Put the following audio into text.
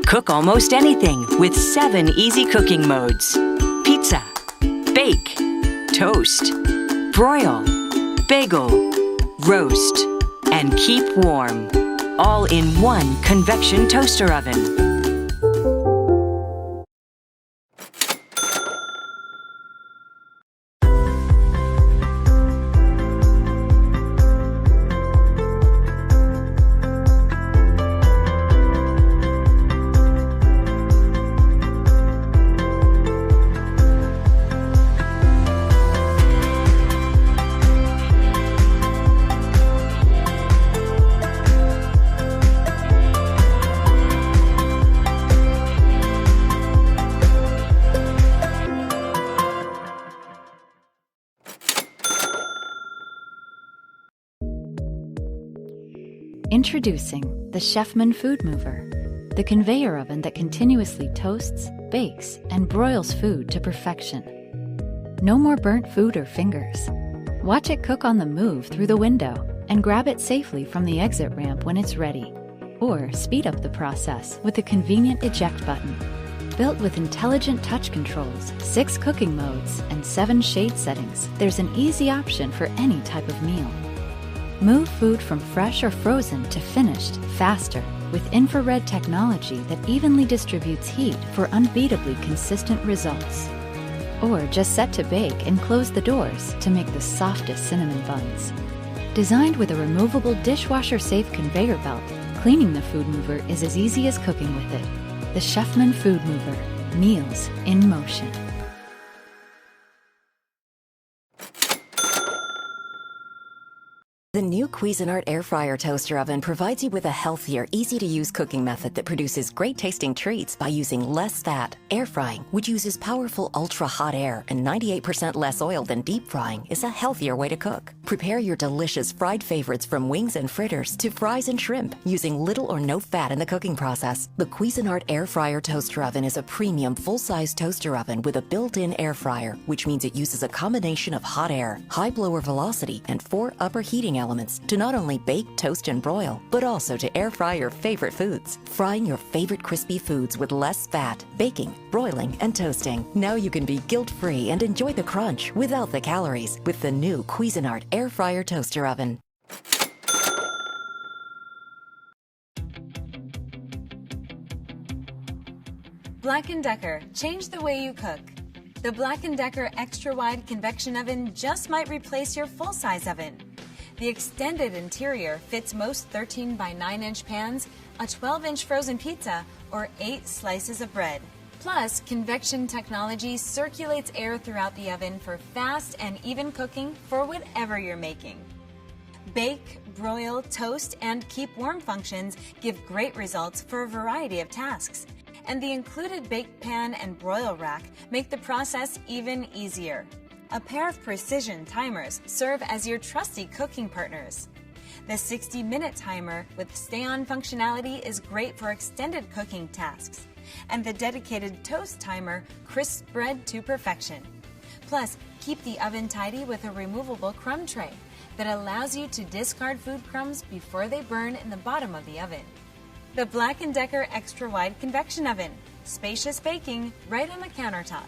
Cook almost anything with 7 easy cooking modes. Pizza, bake, toast, broil, bagel, roast, and keep warm. All in one convection toaster oven. Introducing the Chefman Food Mover, the conveyor oven that continuously toasts, bakes, and broils food to perfection. No more burnt food or fingers. Watch it cook on the move through the window and grab it safely from the exit ramp when it's ready. Or speed up the process with the convenient eject button. Built with intelligent touch controls, 6 cooking modes, and 7 shade settings, there's an easy option for any type of meal. Move food from fresh or frozen to finished faster with infrared technology that evenly distributes heat for unbeatably consistent results. Or just set to bake and close the doors to make the softest cinnamon buns. Designed with a removable dishwasher-safe conveyor belt, cleaning the food mover is as easy as cooking with it. The Chefman Food Mover. Meals in motion. The new Cuisinart air fryer toaster oven provides you with a healthier, easy-to-use cooking method that produces great-tasting treats by using less fat. Air frying, which uses powerful ultra-hot air and 98% less oil than deep frying, is a healthier way to cook. Prepare your delicious fried favorites from wings and fritters to fries and shrimp using little or no fat in the cooking process. The Cuisinart air fryer toaster oven is a premium full-size toaster oven with a built-in air fryer, which means it uses a combination of hot air, high blower velocity, and 4 upper heating elements to not only bake, toast, and broil, but also to air fry your favorite foods. Frying your favorite crispy foods with less fat, baking, broiling, and toasting. Now you can be guilt-free and enjoy the crunch without the calories with the new Cuisinart air fryer toaster oven. BLACK+DECKER, change the way you cook. The BLACK+DECKER extra wide convection oven just might replace your full-size oven. The extended interior fits most 13 by 9 inch pans, a 12-inch frozen pizza, or 8 slices of bread. Plus, convection technology circulates air throughout the oven for fast and even cooking for whatever you're making. Bake, broil, toast, and keep warm functions give great results for a variety of tasks. And the included bake pan and broil rack make the process even easier. A pair of precision timers serve as your trusty cooking partners. The 60-minute timer with stay-on functionality is great for extended cooking tasks, and the dedicated toast timer crisps bread to perfection. Plus, keep the oven tidy with a removable crumb tray that allows you to discard food crumbs before they burn in the bottom of the oven. The BLACK+DECKER Extra Wide Convection Oven. Spacious baking right on the countertop.